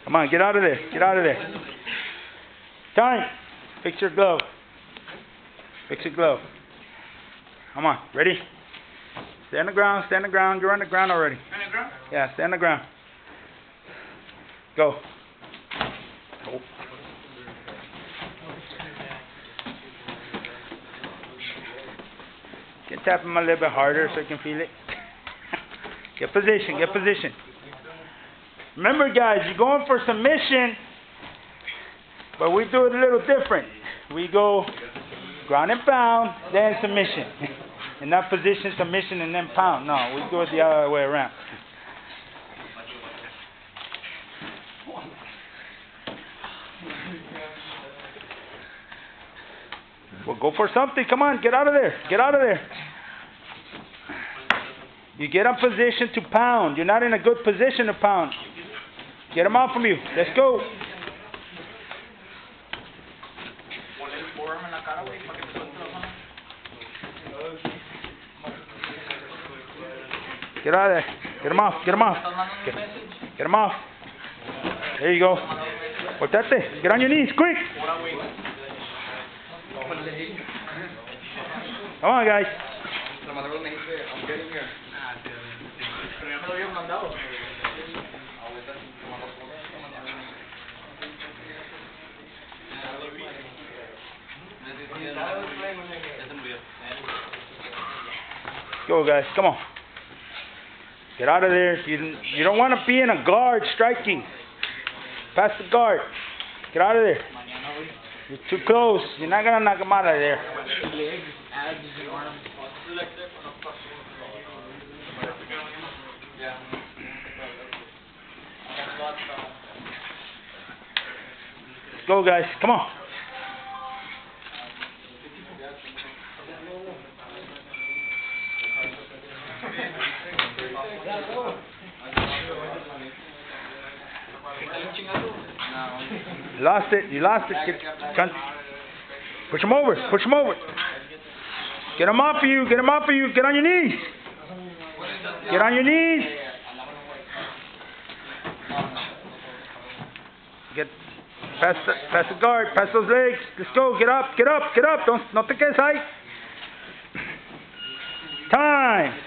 Come on, get out of there. Get out of there. Time. Fix your glove. Fix your glove. Come on, ready? Stay on the ground, stay on the ground. You're on the ground already. On the ground? Yeah, stay on the ground. Go. Oh. Can tap him a little bit harder so I can feel it. Get position, get position. Remember guys, you're going for submission, but we do it a little different. We go ground and pound, then submission. In that position, submission and then pound. No, we do it the other way around. Well, go for something. Come on, get out of there. Get out of there. You get in position to pound. You're not in a good position to pound. Get him off from you. Let's go. Get out of there. Get him off. Get him off. Get him off. There you go. Volteate. Get on your knees, quick. Come on, guys. Go, guys. Come on. Get out of there. You don't want to be in a guard striking. Pass the guard. Get out of there. You're too close. You're not going to knock him out of there. Let's go, guys. Come on. You lost it. You lost it. Push him over. Push him over. Get him off of you. Get him off of you. Get on your knees. Get on your knees. Get past the guard. Past those legs. Let's go. Get up. Get up. Get up. Don't te quedes ahí. Time.